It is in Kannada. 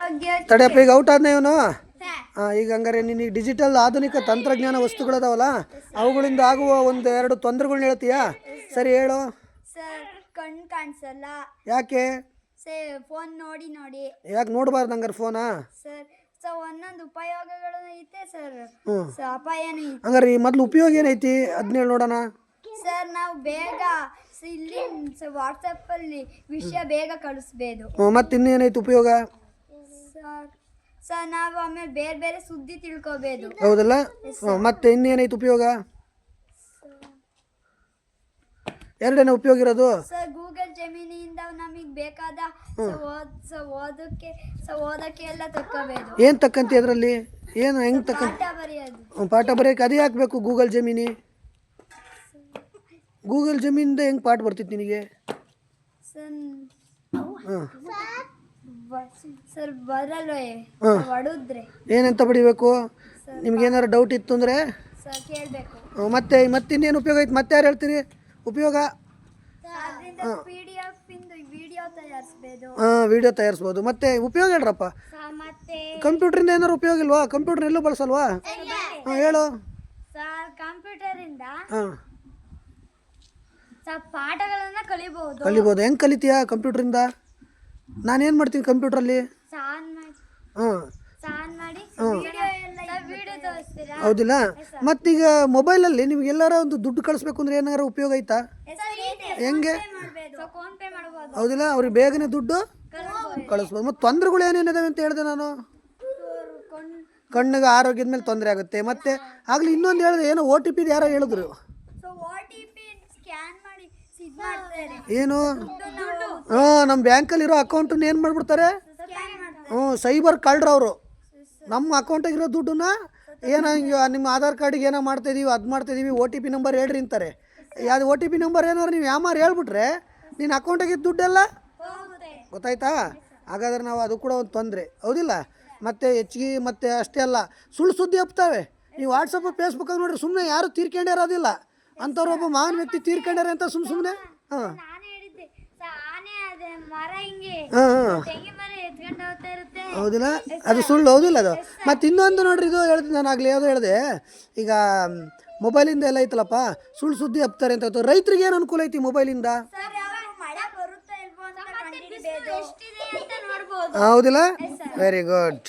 ಬಗ್ಗೆ ತಡೆಯಪ್ಪ, ಈಗ ಔಟ್ ಆದ್ನ ಇವನು. ಈಗ ಹಂಗಾರೆ ನಿನಗೆ ಡಿಜಿಟಲ್ ಆಧುನಿಕ ತಂತ್ರಜ್ಞಾನ ವಸ್ತುಗಳದಾವಲ್ಲ ಅವುಗಳಿಂದ ಆಗುವ ಒಂದು ಎರಡು ತೊಂದರೆಗಳನ್ನ ಹೇಳ್ತೀಯಾ? ಸರಿ ಹೇಳು. ಸರ್ ಕಣ್ಣು ಕಾಣಿಸಲ್ಲ. ಯಾಕೆ? ಫೋನ್ ನೋಡಿ ನೋಡಿ. ಯಾಕೆ ನೋಡಬಾರ್ದು ಹಂಗಾರೆ ಫೋನಾ? ಸರ್ ಒಂದೊಂದು ಉಪಯೋಗಗಳು ಐತೆ ಸರ್, ಅಪಾಯನೂ ಐತೆ. ಹಂಗಾರೆ ಈ ಮೊದಲು ಉಪಯೋಗ ಏನೈತಿ ಅದನ್ನ ಹೇಳಿ ನೋಡೋಣ. ಸರ್ ನಾವು ಬೇಗ ಇಲ್ಲಿ ವಾಟ್ಸಪ್ಪಲ್ಲಿ ವಿಷಯ ಬೇಗ ಕಳಿಸ್ಬೋದು. ಮತ್ತೆ ಇನ್ನೇನೈತಿ ಉಪಯೋಗ? ಸರ್ ನಾವು ಆಮೇಲೆ ಬೇರೆ ಬೇರೆ ಸುದ್ದಿ ತಿಳ್ಕೊಬೋದು. ಹೌದಲ್ಲ? ಮತ್ತೆ ಇನ್ನೇನೈತಿ ಉಪಯೋಗ? ಎರಡನೇ ಉಪಯೋಗ ಇರೋದು ಸರ್ ಗೂಗಲ್ ಜೆಮಿನಿಯಿಂದ ನಮಗೆ ಬೇಕಾದ ಓದಕ್ಕೆ ಎಲ್ಲ ತಕ್ಕೋಬೋದು. ಏನು ತಕ್ಕಂತಿ ಅದರಲ್ಲಿ? ಏನು ಹೆಂಗೆ ತಕ್ಕಂತ? ಪಾಠ ಬರೆಯೋದು. ಪಾಠ ಬರೆಯೋಕೆ ಅದೇ ಹಾಕ್ಬೇಕು ಗೂಗಲ್ ಜೆಮಿನಿ. ಗೂಗಲ್ ಜಮೀನಿಂದ ಹೆಂಗೆ ಪಾಠ ಬರ್ತಿತ್ತು ನಿನಗೆ? ಸರ್ ಬರಲ್ವೇ ಹೊಡಿದ್ರೆ ಏನಂತ ಬಡಿಬೇಕು? ನಿಮ್ಗೇನಾರು ಡೌಟ್ ಇತ್ತು ಅಂದರೆ ಸರ್ ಕೇಳಬೇಕು. ಮತ್ತಿನ್ನೇನು ಉಪಯೋಗ ಐತೆ? ಮತ್ತೆ ಯಾರು ಹೇಳ್ತೀರಿ ಉಪಯೋಗ? ವಿಡಿಯೋ ತಯಾರಿಸ್ಬೋದು. ಮತ್ತೆ ಉಪಯೋಗ ಹೇಳ್ರಪ್ಪ. ಕಂಪ್ಯೂಟ್ರಿಂದ ಏನಾರು ಉಪಯೋಗ ಇಲ್ವಾ? ಕಂಪ್ಯೂಟರ್ ಎಲ್ಲೂ ಬಳಸಲ್ವಾ? ಹೇಳು. ಕಂಪ್ಯೂಟರಿಂದ ಪಾಠಗಳನ್ನ ಕಲಿಬಹುದು. ಹೆಂಗೆ ಕಲಿತೀಯಾ ಕಂಪ್ಯೂಟ್ರಿಂದ? ನಾನೇನು ಮಾಡ್ತೀನಿ ಕಂಪ್ಯೂಟ್ರಲ್ಲಿ? ಹೌದಿಲ್ಲ? ಮತ್ತೀಗ ಮೊಬೈಲಲ್ಲಿ ನಿಮ್ಗೆ ಎಲ್ಲಾರ ಒಂದು ದುಡ್ಡು ಕಳಿಸ್ಬೇಕು ಅಂದ್ರೆ ಏನಾರ ಉಪಯೋಗ ಐತಾ? ಹೆಂಗೆ? ಹೌದಿಲ್ಲ? ಅವ್ರಿಗೆ ಬೇಗನೆ ದುಡ್ಡು ಕಳಿಸ್ಬೋದು. ಮತ್ತು ತೊಂದರೆಗಳು ಏನೇನಿದಾವೆ ಅಂತ ಹೇಳಿದೆ ನಾನು. ಕಣ್ಣಿಗೆ ಆರೋಗ್ಯದ ಮೇಲೆ ತೊಂದರೆ ಆಗುತ್ತೆ. ಮತ್ತೆ ಆಗಲಿ ಇನ್ನೊಂದು ಹೇಳಿದೆ, ಏನೋ OTP ಯಾರೋ ಹೇಳಿದ್ರು. ಏನು? ನಮ್ಮ ಬ್ಯಾಂಕಲ್ಲಿರೋ ಅಕೌಂಟನ್ನ ಏನು ಮಾಡಿಬಿಡ್ತಾರೆ? ಸೈಬರ್ ಕಳ್ರು ಅವರು ನಮ್ಮ ಅಕೌಂಟಾಗಿರೋ ದುಡ್ಡನ್ನ ಏನೋ ನಿಮ್ಮ ಆಧಾರ್ ಕಾರ್ಡಿಗೆ ಏನೋ ಮಾಡ್ತಾಯಿದ್ದೀವಿ, ಅದು ಮಾಡ್ತಾಯಿದ್ದೀವಿ, OTP ನಂಬರ್ ಹೇಳ್ರಿ ಅಂತಾರೆ. ಯಾವುದು OTP ನಂಬರ್ ಏನಾದ್ರು ನೀವು ಯಾಮಾರು ಹೇಳ್ಬಿಟ್ರೆ ನಿನ್ನ ಅಕೌಂಟಾಗಿದ್ದ ದುಡ್ಡೆಲ್ಲ ಗೊತ್ತಾಯ್ತಾ? ಹಾಗಾದ್ರೆ ನಾವು ಅದು ಕೂಡ ಒಂದು ತೊಂದರೆ. ಹೌದಿಲ್ಲ? ಮತ್ತು ಹೆಚ್ಚಿಗೆ ಮತ್ತೆ ಅಷ್ಟೇ ಅಲ್ಲ, ಸುಳ್ಳು ಸುದ್ದಿ ಹಬ್ತಾವೆ. ನೀವು ವಾಟ್ಸಪ್ಪು ಫೇಸ್ಬುಕ್ಕಾಗಿ ನೋಡ್ರಿ, ಸುಮ್ಮನೆ ಯಾರು ತೀರ್ಕೊಂಡೇ ಇರೋದಿಲ್ಲ. ಅಂಥವ್ರು ಒಬ್ಬ ಮಹಾನ್ ವ್ಯಕ್ತಿ ತೀರ್ಕೊಂಡಾರೆ ಅಂತ ಸುಮ್ಮನೆ ಹೌದಿಲ್ಲ? ಅದು ಸುಳ್ಳು. ಹೌದಿಲ್ಲ? ಅದು ಮತ್ತು ಇನ್ನೊಂದು ನೋಡ್ರಿ, ಇದು ಹೇಳ್ತೀನಿ ನಾನು ಆಗಲೇ ಯಾವುದೋ ಹೇಳಿದೆ. ಈಗ ಮೊಬೈಲಿಂದ ಎಲ್ಲ ಐತಲ್ಲಪ್ಪ, ಸುಳ್ಳು ಸುದ್ದಿ ಹಬ್ತಾರೆ ಅಂತ. ರೈತರಿಗೆ ಏನು ಅನುಕೂಲ ಐತಿ ಮೊಬೈಲಿಂದ? ಹೌದಿಲ್ಲ? Very good.